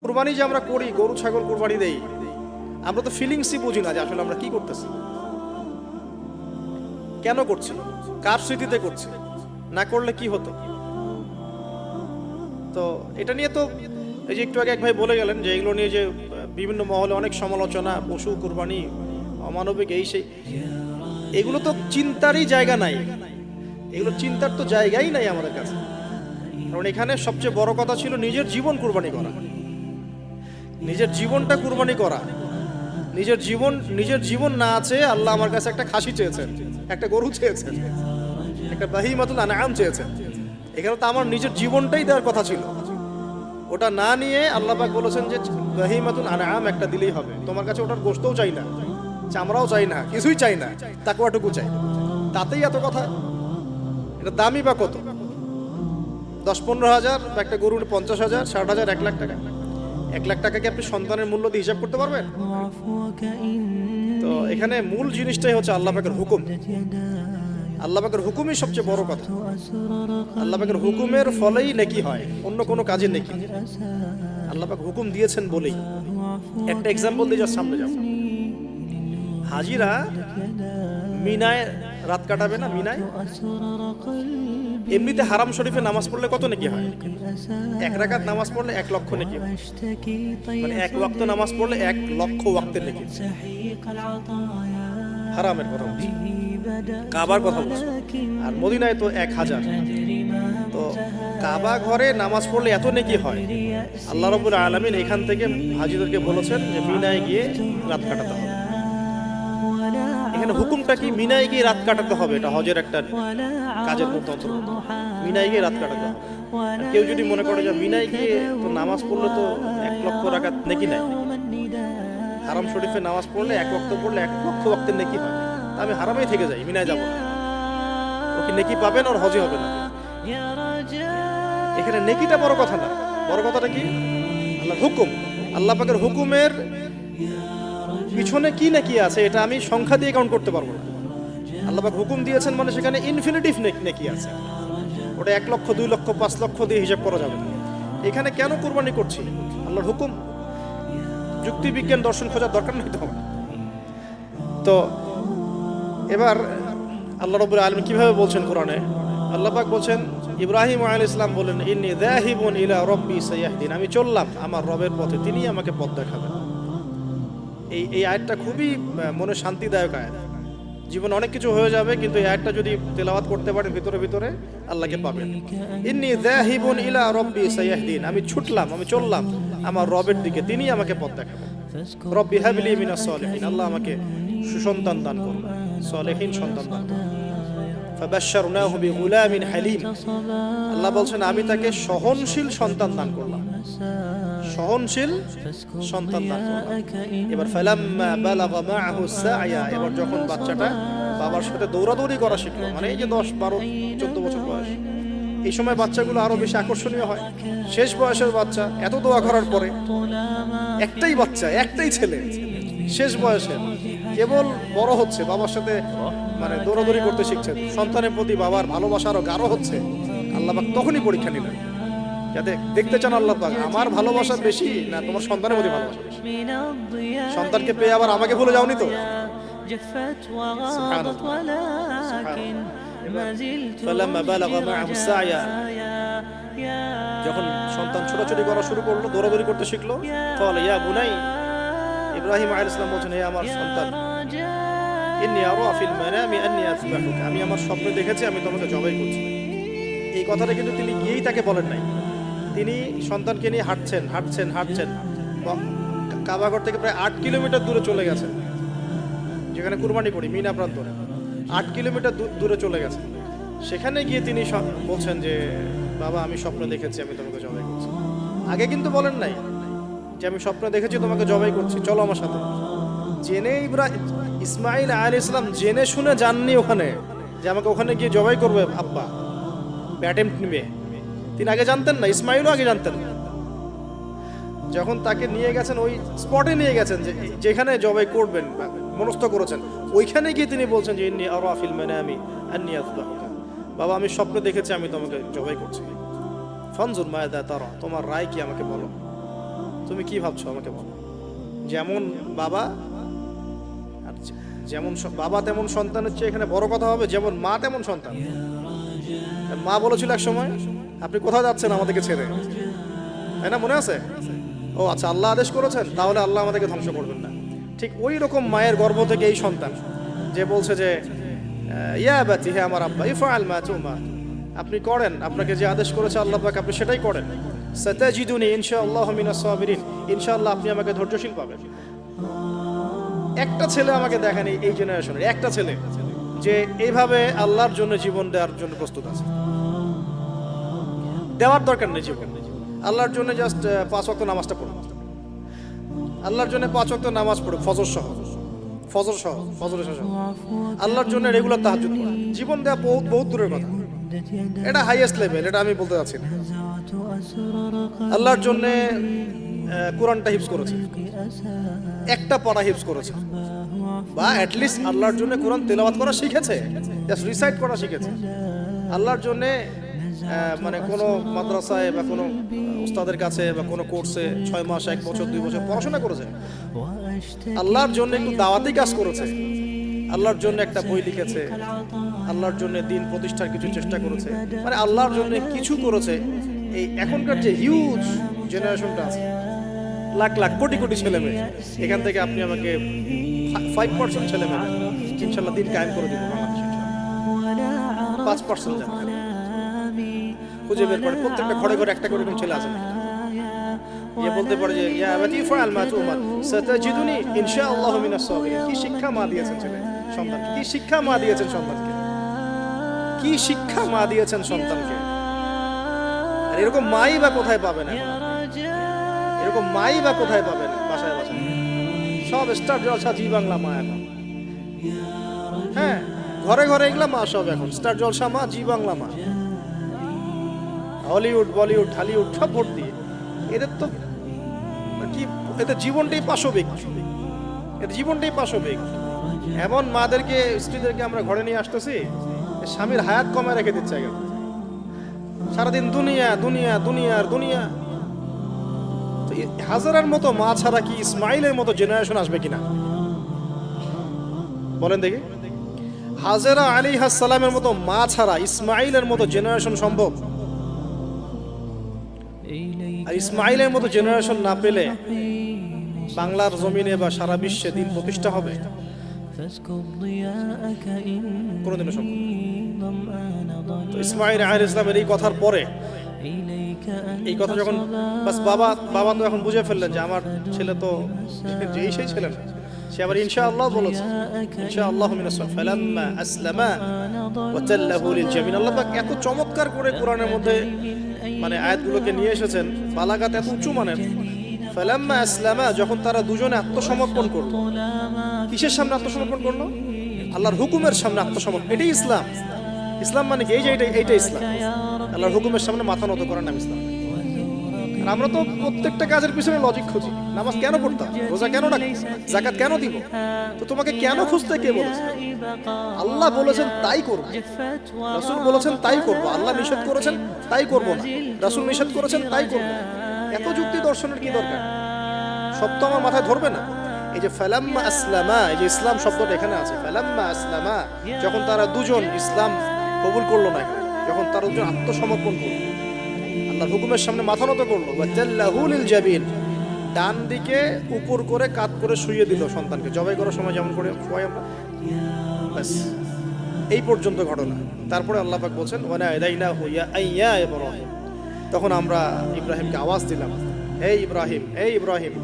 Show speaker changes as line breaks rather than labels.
কুরবানি যে আমরা করি, গরু ছাগল কুরবানি দেই, আমরা তো ফিলিংসই বুঝি না যে আসলে আমরা কি করতেছি, কেন করছি, কার স্মৃতিতে করছি, না করলে কি হতো। তো এটা নিয়ে তো এই যে একটু আগে এক ভাই বলে গেলেন যে এগুলো নিয়ে যে বিভিন্ন মহলে অনেক সমালোচনা, পশু কুরবানি অমানবিক এই সেই, এগুলো তো চিন্তারই জায়গা নাই, এগুলো চিন্তার তো জায়গাই নাই আমাদের কাছে। কারণ এখানে সবচেয়ে বড় কথা ছিল নিজের জীবন কুরবানি করা, নিজের জীবনটা কুরবানি করা। নিজের জীবন না আছে, আল্লাহ আমার কাছে একটা খাসি চেয়েছেন, একটা গরু চেয়েছেন, একটা বাহিমাতুল আনআম চেয়েছেন। এখানে তো আমার নিজের জীবনটাই দেওয়ার কথা ছিল, ওটা না নিয়ে আল্লাহ পাক বলেছেন যে বাহিমাতুল আনআম একটা দিলেই হবে। তোমার কাছে ওটার গোশতও চাই না, চামড়াও চাই না, কিছুই চাই না, তাকওয়াটুকু চাই। তাতেই এত কথা। এটা দামি বা কত? 10-15 হাজার, বা একটা গরুর 50,000, 60,000, 1 লাখ টাকা। 1 লাখ টাকাকে আপনি সন্তানের মূল্য দিয়ে হিসাব করতে পারবেন? তো এখানে মূল জিনিসটাই হচ্ছে আল্লাহ পাকের হুকুম। আল্লাহ পাকের হুকুমই সবচেয়ে বড় কথা। আল্লাহ পাকের হুকুমের ফলেই নেকি হয়, অন্য কোনো কাজে নেকি। আল্লাহ পাক হুকুম দিয়েছেন বলেই। একটা এক্সাম্পল দিয়ে যা সামনে যাব। হাজিরা মিনায় রাত কাটাবে না, মিনায় এমনিতে হারাম শরীফে নামাজ পড়লে কত নেকি হয়? 1 রাকাত নামাজ পড়লে 1 লক্ষ নেকি হয়। মানে 1 ওয়াক্ত নামাজ পড়লে 1 লক্ষ ওয়াক্তের নেকি। হারামের কথা বলছি, কাবার কথা বলছি। আর মদিনায় তো 1000। তো কাবা ঘরে নামাজ পড়লে এত নেকি হয়। আল্লাহ রাব্বুল আলামিন এখান থেকে হাজিদেরকে বলেছেন যে মিনায় গিয়ে রাত কাটাতে হবে। এখানে হুকুমটা কি? মিনায় গিয়ে রাত কাটাতে হবে, এটা হজের একটা কাজের মতো অন্তর্ভুক্ত। মিনায় গিয়ে রাত কাটাতে হবে। কেউ যদি মনে করে যে মিনায় গিয়ে তো নামাজ পড়লে তো 1 লক্ষ রাকাত নেকি নাই, হারাম শরীফে নামাজ পড়লে 1 ওয়াক্ত পড়লে 1 লক্ষ ওয়াক্তের নেকি হয়, তা আমি হারামেই থেকে যাই, মিনায় যাব না। ও কি নেকি পাবেন? ওর হজই হবে না। এখানে নেকিটা বড় কথা না, বড় কথাটা কি? আল্লাহর হুকুম। আল্লাহ পাকের হুকুমের পিছনে কি নেকি আছে এটা আমি সংখ্যা দিয়ে কাউন্ট করতে পারবো না। আল্লাহ পাক হুকুম দিয়েছেন মানে সেখানে ইনফিনিটিভ নেকি আছে, ওটা 1 লক্ষ 2 লক্ষ 5 লক্ষ দিয়ে হিসাব করা যাবে না। এখানে কেন কুরবানি করছি? আল্লাহর হুকুম। যুক্তি বিজ্ঞান দর্শন খোঁজার দরকার নেই তো। তো এবার আল্লাহ রাব্বুল আলামিন কিভাবে বলছেন কোরআনে? আল্লাহ পাক বলছেন, ইব্রাহিম আলাইহিস সালাম বলেন, ইন্নী যাহিবুন ইলা রাব্বি সায়াহদিন, আমি চললাম আমার রবের পথে, তিনিই আমাকে পথ দেখাবেন। এই আয়াতটা খুবই মনে শান্তিদায়ক আয়াত। জীবনে অনেক কিছু হয়ে যাবে, কিন্তু এই আয়াতটা যদি তেলাওয়াত করতে পারেন ভিতরে ভিতরে, আল্লাহকে পাবেন। ইন্নী যাহিবুন ইলা রাব্বি সায়াহদিন, আমি ছুটলাম, আমি চললাম আমার রবের দিকে, তিনিই আমাকে পথ দেখাবেন। রব্বি হাবলি মিনাস সালিহিন, আল্লাহ আমাকে সুসন্তান দান করুন, সালেহীন সন্তান দান করুন। ফাবাশশারনাহু বিগুলামিন হালিম, আল্লাহ বলছেন আমি তাকে সহনশীল সন্তান দান করলাম, সহনশীল সন্তান দান করলাম। এবার ফালাম্মা বালাগা মাআহু সা'য়া, এবার যখন বাচ্চাটা বাবার সাথে দৌড়াদৌড়ি করা শিখলো, মানে এই যে 10, 12, 14 বছর বয়স, এই সময় বাচ্চাগুলো আরো বেশি আকর্ষণীয় হয়। শেষ বয়সের বাচ্চা, এত দোয়া করার পরে একটাই বাচ্চা, একটাই ছেলে, শেষ বয়সে কেবল বড় হচ্ছে, বাবার সাথে মানে দৌড়াদৌড়ি করতে শিখছে, সন্তানের প্রতি বাবার ভালোবাসা আরো গাঢ় হচ্ছে। আল্লাহ পাক তখনই পরীক্ষা নিলেন, যাতে দেখতে চান আল্লাহ পাক আমার ভালোবাসা বেশি না তোমার সন্তানের প্রতি ভালোবাসা বেশি। সন্তানকে পেয়ে আবার আমাকে ভুলে যাওনি তো? ফালাম্মা বালাগা মাআহু সা'য়া, যখন সন্তান ছোটাছুটি করা শুরু করলো, দৌড়াদৌড়ি করতে শিখলো, ক্বালা ইয়া বুনাই, ইব্রাহিম আলাইহিস সালাম বলছেন, হে আমার সন্তান, ইন্নী আরা ফিল মানামি আন্নী আযবাহুকা, আমি আমার স্বপ্নে দেখেছি আমি তোমাকে জবাই করছি। এই কথাটা কিন্তু তিনি গিয়েই তাকে বলেন নাই, তিনি সন্তানকে নিয়ে হাঁটছেন হাঁটছেন হাঁটছেন, কাবাঘর থেকে প্রায় 8 কিলোমিটার দূরে চলে গেছেন, যেখানে কুরবানি করি মিনা প্রান্তরে 8 কিলোমিটার দূরে চলে গেছেন। সেখানে গিয়ে তিনি বলছেন যে বাবা আমি স্বপ্ন দেখেছি আমি তোমাকে জবাই করছি। আগে কিন্তু বলেন নাই যে আমি স্বপ্ন দেখেছি তোমাকে জবাই করছি, চলো আমার সাথে। জেনে ইসমাইল আলাইহিস সালাম জেনে শুনে যাননি ওখানে যে আমাকে ওখানে গিয়ে জবাই করবে আব্বা, অ্যাটেম্পট নিবে। তিনি আগে জানতেন না, ইসমাইলও আগে জানতেন না। যখন তাকে নিয়ে গেছেন ওই স্পটে নিয়ে গেছেন যেখানে জবাই করবেন মনস্থ করেছেন, ওইখানে গিয়ে তিনি বলছেন যে ইন্নী আরা ফিল মানামি আন্নী আযবাহুকা, বাবা আমি স্বপ্নে দেখেছি আমি তোমাকে জবাই করছি। ফানজুর মাযা তারা, তোমার রায় কি আমাকে বলো। তুমি কি ভাবছো আমাকে বলো। যেমন বাবা আর যেমন বাবা তেমন সন্তানের চেয়ে এখানে বড় কথা হবে, যেমন মা তেমন সন্তান। মা বলেছিল এক সময়, আপনি কোথাও যাচ্ছেন আমাদেরকে ছেড়ে, তাই না? মনে আছে? ও আচ্ছা, আল্লাহ আদেশ করেছেন, তাহলে আল্লাহ আমাদেরকে ধ্বংস করবেন না। ঠিক ওই রকম মায়ের গর্ভ থেকে এই সন্তান যে বলছে যে ইয়া আবাতি, হে আমার আব্বা, ইফআল মা তুমার, আপনি করেন, আপনাকে যে আদেশ করেছে আল্লাহ পাক আপনি সেটাই করেন। সাতাজিদুনি ইনশাআল্লাহু মিনাস সাবিরিন, ইনশাআল্লাহ আপনি আমাকে ধৈর্যশীল পাবেন। একটা ছেলে আমাকে দেখেন এই জেনারেশনের একটা ছেলে যে এইভাবে আল্লাহর জন্য জীবন দেওয়ার জন্য প্রস্তুত আছে। দেওয়ার দরকার নেই জীবন, আল্লাহর জন্য জাস্ট 5 ওয়াক্ত নামাজটা পড়ুন, আল্লাহর জন্য 5 ওয়াক্ত নামাজ পড়ুন, ফজর সহ, আল্লাহর জন্য রেগুলার তাহাজ্জুদ পড়ুন। জীবন দেওয়া বহুত দূরের কথা, এটা হাইয়েস্ট লেভেল, এটা আমি বলতে চাচ্ছি না। আল্লাহর জন্য কোরআনটা হিফজ করেছে, একটা পড়া হিফজ করেছে, বা অ্যাটলিস্ট আল্লাহর জন্য কোরআন তেলাওয়াত করা শিখেছে, জাস্ট রিসাইট করা শিখেছে। আল্লাহর জন্য মানে কোনো মাদ্রাসায় বা কোনো উস্তাদের কাছে বা কোনো কোর্সে 6 মাস 1 বছর 2 বছর পড়াশোনা করেছে। আল্লাহর জন্য একটু দাওয়াতি কাজ করেছে, আল্লাহর জন্য একটা বই লিখেছে, আল্লাহর জন্য দিন প্রতিষ্ঠার কিছু চেষ্টা করেছে, মানে আল্লাহর জন্য কিছু করেছে। এই এখনকার যে হিউজ জেনারেশনটা আছে, লাখ লাখ কোটি কোটি ছেলে মেয়ে, এখান থেকে আপনি আমাকে 5% ছেলে মেয়ে ইনশাল্লাহ দিন কায়েম করে দিব বাংলাদেশে। 5% খুঁজে বের করে, প্রত্যেকটা ঘরে ঘরে একটা করে ছেলে আছে, ইয়ে বলতে পারে যে ইয়া আবাতি ফাআল মা তুমার সাতাজিদুনি ইনশাআল্লাহু মিনাস সাবিরিন। কি শিক্ষা মা দিয়েছেন ছেলে সন্তানকে, কি শিক্ষা মা দিয়েছেন সন্তানকে, কি শিক্ষা মা দিয়েছেন সন্তানকে। আর এরকম মাই বা কোথায় পাবেন, এরকম মাই বা কোথায় পাবেন? বাসায় বাসায় সব স্টার জলসা জি বাংলা মা এখন, হ্যাঁ ঘরে ঘরে এগুলা মা সব এখন স্টার জলসা মা, জি বাংলা মা, হলিউড বলিউড ঢালিউড সব ভর্তি। এদের তো কি, এদের জীবনটাই পাশবিক, এদের জীবনটাই পাশবিক। এমন মাদেরকে স্ত্রীদেরকে আমরা ঘরে নিয়ে আসতেছি, স্বামীর হায়াত কমে রেখে দিচ্ছে, সারাদিন দুনিয়া দুনিয়া দুনিয়ার দুনিয়া। হাজারার মতো মা ছাড়া কি ইসমাইলের মতো জেনারেশন আসবে কিনা বলেন দেখি? হাজেরা আলাইহিস সালামের মতো মা ছাড়া ইসমাইলের মতো জেনারেশন সম্ভব? আর ইসমাইলের মতো জেনারেশন না পেলে বাংলার জমিনে বা সারা বিশ্বে দিন প্রতিষ্ঠা হবে কোনদিনও সম্ভব? তো ইসমাইল আলাইহিস সালামের এই কথার পরে, এই কথা যখন বাবা তো এখন বুঝে ফেললেন যে আমার ছেলে তো যেই সেই ছেলে না, সে আবার ইনশাআল্লাহ বলেছে, ইনশাআল্লাহু মিনাস সাবিরিন ফালাম্মা আসলামা ওয়া তাল্লাহু লিল জাবিন। আল্লাহ পাক এত চমৎকার করে কোরআনের মধ্যে মানে আয়াতগুলোকে নিয়ে এসেছেন, বালাগাত এত উঁচু মানের। ফালাম্মা আসলামা, যখন তারা দুজনে আত্মসমর্পণ করলো। কিসের সামনে আত্মসমর্পণ করলো? আল্লাহর হুকুমের সামনে আত্মসমর্পণ। এটাই ইসলাম। ইসলাম মানে কি? এই যে এইটা ইসলাম, আল্লাহর হুকুমের সামনে মাথা নত করার নাম ইসলাম। আর আমরা তো প্রত্যেকটা কাজের পিছনে লজিক খুঁজি। নামাজ কেন পড়তাম, রোজা কেন রাখি, যাকাত কেন দিব? তো তোমাকে কেন খুঁজতে কে বলেছে? আল্লাহ বলেছেন তাই করব, রাসূল বলেছেন তাই করব। আল্লাহ নিষেধ করেছেন তাই করব না, রাসূল নিষেধ করেছেন তাই করব। এত যুক্তি দর্শনের কি দরকার? সব তো আমার মাথায় ধরবে না। এই যে ফালাম্মা আসলামা, এই যে ইসলাম শব্দটা এখানে আছে, ফালাম্মা আসলামা, যখন তারা দুজন ইসলাম কবুল করলো না, যখন তারা দুজন আত্মসমর্পণ করলো, আল্লাহর হুকুমের সামনে মাথা নত করলো, ওয়া তাল্লাহু লিল জাবিন, ডান দিকে উপর করে কাত করে শুইয়ে দিল সন্তানকে, জবাই করার সময় যেমন করে শুয়াই আমরা, বাস এই পর্যন্ত ঘটনা। তারপরে আল্লাহ পাক বলছেন ওয়া নাদাইনাহু ইয়া ইব্রাহিম, তখন আমরা ইব্রাহিমকে আওয়াজ দিলাম, হে ইব্রাহিম, হে ইব্রাহিম।